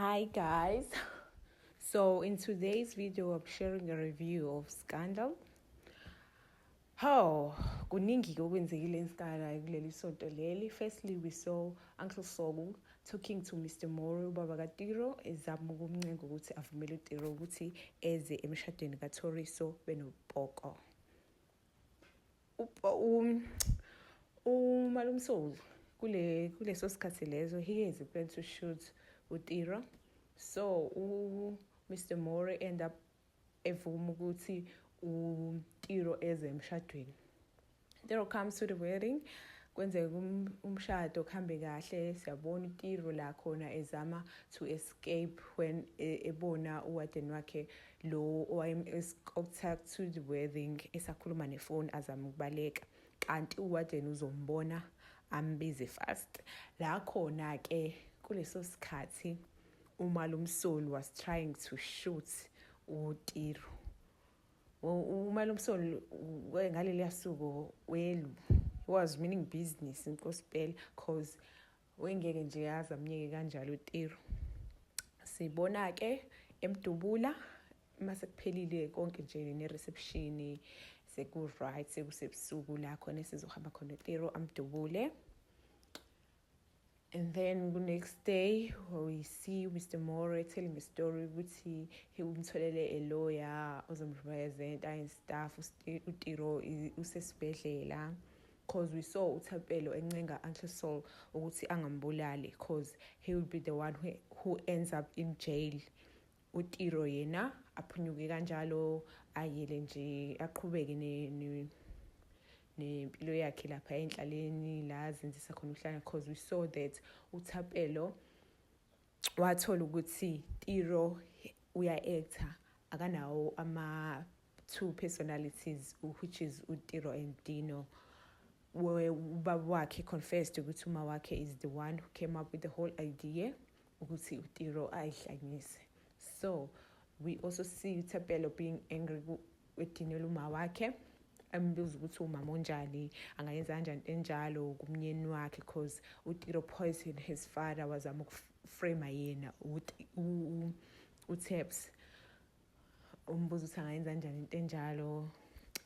Hi guys, so in today's video I'm sharing a review of Scandal. Kuningi okwenzekile eScandal kuleli sonto leli. Firstly, we saw Uncle Sogu talking to Mr. Moro ubaba kaTiro ezama ukumncenga ukuthi avumele uTiro ukuthi eze emshadweni kaThoriso benopoko. Umalumsoli kuleso sikhathi lezo he has a plan to shoot uTiro. So Mr. Moro end up evuma ukuthi uTiro eze emshadweni. Tiro comes to the wedding. Kwenzeka umshado kuhambe kahle, siyabona uTiro la khona ezama to escape when ebona uwadeni wakhe lo escort to the wedding esakhuluma nefoni azama ukubaleka, kanti uwadeni uzombona ambize fast. La khona ke kuleso sikhathi umalumsoli was trying to shoot uTiro. Umalumsoli ngaleli suku was meaning business in gospel cause wengeke nje yazi amnyeke kanjalo uTiro. Sibona ke emdubula mase kuphelile konke nje ne reception seku right sekusebusuku la khona sizohamba khona uTiro amdubule. And then the next day we see Mr. Moro telling a story ukuthi he umtholele a lawyer ozomrepresent and staff uTiro usesibhedlela cause we saw uThapelo encenga Uncle Saul ukuthi angambulali cause he will be the one who ends up in jail. uTiro yena aphunyuke kanjalo ayele nje aqhubeke nempilo yakhe lapha endlaleni la zenzisa khona uhlanga cause we saw that uThapelo wathola ukuthi Tiro uya actor akanawo ama two personalities which is uTiro and Dino. Ubaba wakhe confessed ukuthi uma wakhe is the one who came up with the whole idea ukuthi uTiro ayihlanyise. So we also see uThapelo being angry with Dino uma wakhe, ambuza ukuthi umama onjani angayenza kanjani enjalo kumnyeni wakhe cause uTiro poisoned his father wazama ukuframe yena uTaps. Umbuza ukuthi angayenza kanjani into enjalo,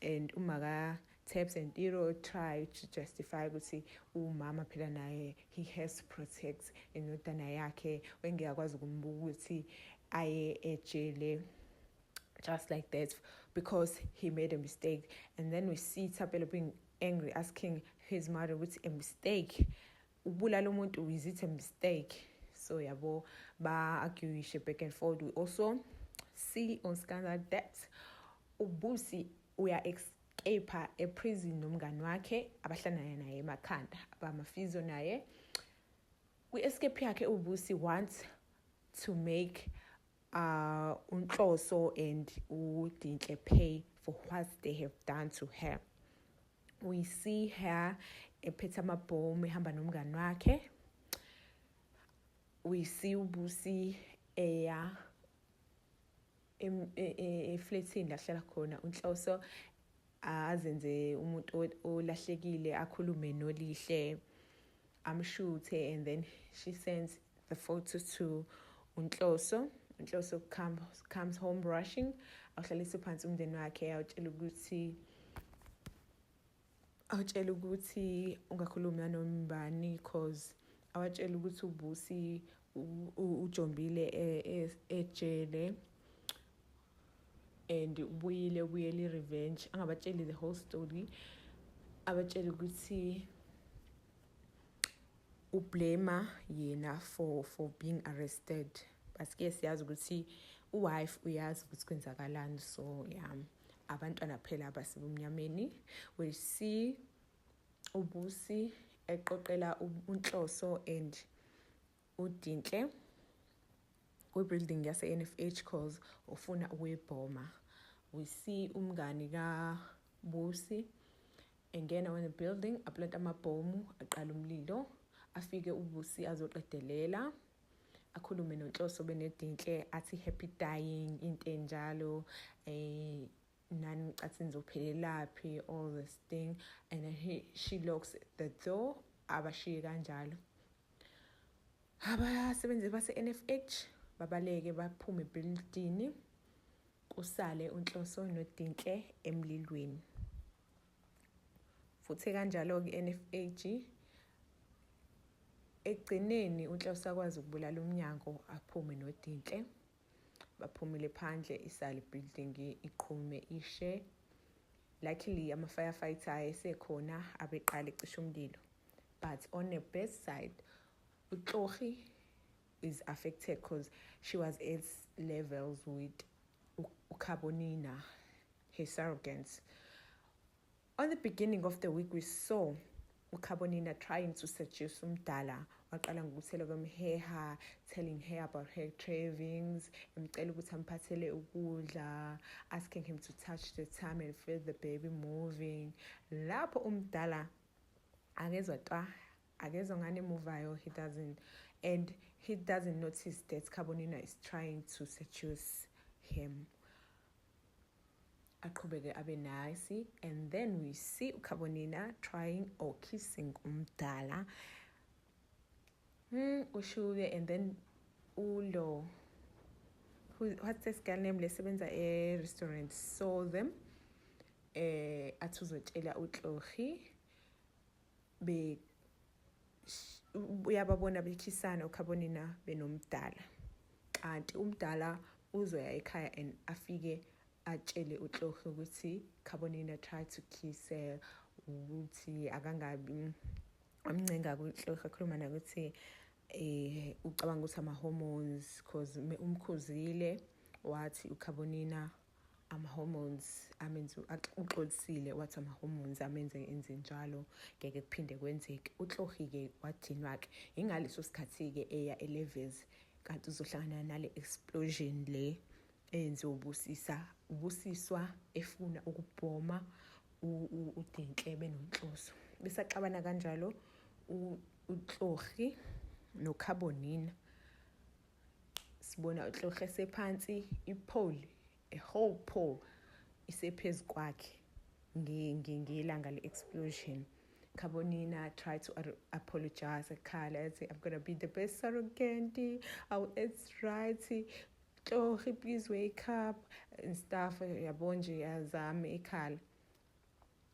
and umaka Taps and Tiro try to justify ukuthi umama phela naye he has to protect indodana yakhe wengeke akwazi ukumbuka ukuthi aye ejele just like that because he made a mistake. And then we see Thapelo being angry, asking his mother what's a mistake. Ubulala umuntu, is it a mistake? So yabo ba argue back and forth. We also see on Scandal that uBusi uya escape a prison nomngani wakhe abahlangana naye emakhanda abamafizo naye. We escape yakhe uBusi wants to make uNhloso and uDinhle pay for what they have done to her. We see her ephethe amabhomu ehamba nomngani wakhe. We see uBusi eya eflatini la hlala khona uNhloso azenze umuntu olahlekile akhulume noLihle amshuthe, and then she sends the photos to uNhloso. uNhloso comes home rushing, awuhlalisa phansi umndeni wakhe awutshela ukuthi ungakhulumi nanombani cause awatshela ukuthi uBusi ujombile ejele and ubuyele revenge, angabatsheli the whole story, abatshela ukuthi ublame yena for being arrested. Basike siyazi ukuthi uwife uyazi ukuthi kwenzakalani, so abantwana phela abasebumnyameni. We see uBusi eqoqela uNhloso and uDinhle kwi-building yase NFH cause ufuna ukuyibhoma. We see umngani kaBusi engena in the building aplanta amabhomu aqala umlilo, afike uBusi azoqedelela akhulume noNhloso beneDinhle athi happy dying into enjalo nani cathi nizophelelaphi all this thing, and then she locks the door abashiye kanjalo. Abasebenzi base NFH babaleke baphume ebhilidini, kusale uNhloso noDinhle emlilweni. Futhi kanjalo-ke i-NFH ekugcineni uNhloso akwazi ukubulala umnyango aphume noDinhle. Baphumile phandle, isale building iqhume ishe. Luckily ama-firefighter ayesekhona abeqala ecisha umlilo. But on the best side, uXogi is affected because she was at levels with uKhabonina, her surrogates. On the beginning of the week, we saw uKhabonina trying to seduce uMdala. Waqala ngokuthela kwemheha, telling her about her cravings, emcela ukuthi amphathele ukudla, asking him to touch the tummy and feel the baby moving. Lapho uMdala akezwa ngane emuvayo, he doesn't notice that Khabonina is trying to seduce him. Aqhubeke abe nice, and then we see uKhabonina trying or kissing uMdala. Ushuke, and then Ulo, what's this girl name? Lesebenza restaurant, saw them. Athuzotshela uXogi uyababona bekhisana uKhabonina benomdala. Kanti umdala uzoya ekhaya and afike atshele uXogi ukuthi Khabonina tried to kiss her, ukuthi akangabi amncenga kuXogi, akhuluma naye ukuthi ucabanga ukuthi ama-hormones because umkhuzile wathi uKhabonina ama-hormones amenze uxolisile, wathi ama-hormones amenze enze njalo, ngeke kuphinde kwenzeke. uXogi-ke wadinwa-ke ingaleso sikhathi-ke eya e-levels, kanti uzohlangana nale explosion le eyenze ubusiswa efuna ukubhoma uDinhle benoNhloso. Besaxabana kanjalo uXogi noKhabonina. Sibona uXogi esephansi, a whole pole isephezu kwakhe ngelanga le-explosion. Khabonina tried to apologize, akhala athi, I'm gonna be the best surrogate, it's right, Xogi, please wake up and stuff. Yabo nje yazame ekhala.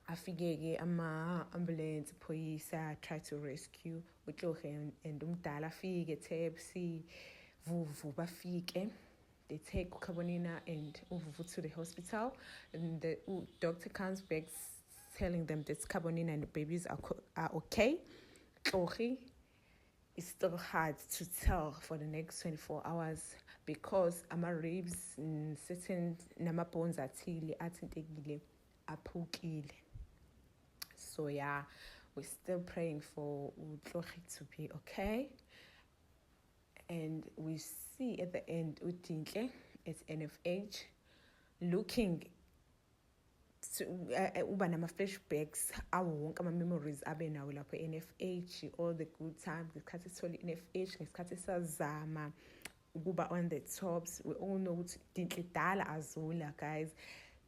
Afike-ke ama-ambulance, phoyisa try to rescue uXogi and umdala. Afike Tepsi, Vuvu bafike. They take Khabonina and Uvuvu to the hospital, and the doctor comes back telling them that Khabonina and the babies are okay. Xogi is still hard to tell for the next 24 hours because ama-ribs certain nama-bones athile athintekile aphukile. So yeah, we're still praying for uXogi to be okay. And we see at the end uDinhle at NFH looking to uba nama-flashbacks awo wonke ama-memories abe nawo lapho e-NFH, all the good times ngesikhathi sithola i-NFH, ngesikhathi sazama ukuba on the tops. We all know ukuthi Dinhle dala azula, guys.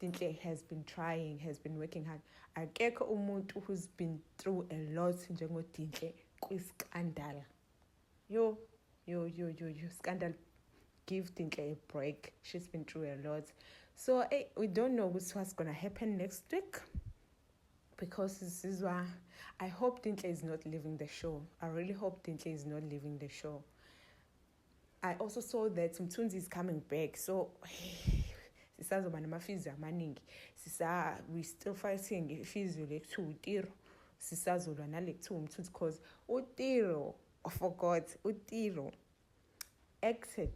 Dinhle has been trying, has been working hard. Akekho umuntu who's been through a lot njengoDinhle kwiskandal. Yo, scandal. Give Dinhle a break. She's been through a lot. So we don't know what's going to happen next week, because this is why I hope Dinhle is not leaving the show. I really hope Dinhle is not leaving the show. I also saw that Mthunzi is coming back. So sisazoba namafizio amaningi. We still fighting ifizio le-2 uTiro. Sisazolwa nale-2 Mthunzi because uTiro, I forgot, uTiro acted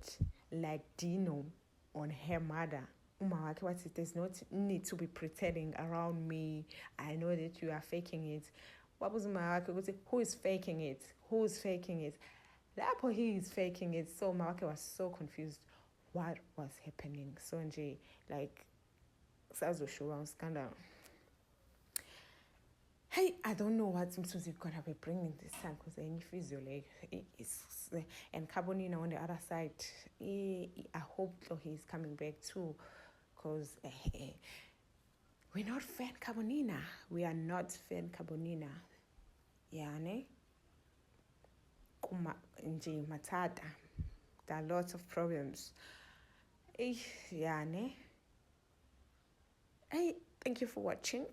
like Dino on her mother. Umawake wathi, there's no need to be pretending around me. I know that you are faking it. What was umawake ukuthi, who is faking it? Lapho he is faking it. So Mawake was so confused what was happening. So nje, like, sazoshuwa scandal. Hey, I don't know what Mthunzi gonna be bringing this time, because any physio and Khabonina on the other side. I hope he's coming back too, because we're not fan Khabonina. We are not fan Khabonina. Yeah, ne? Kuma nje matata. there are lots of problems. Yeah, ne? Hey, thank you for watching.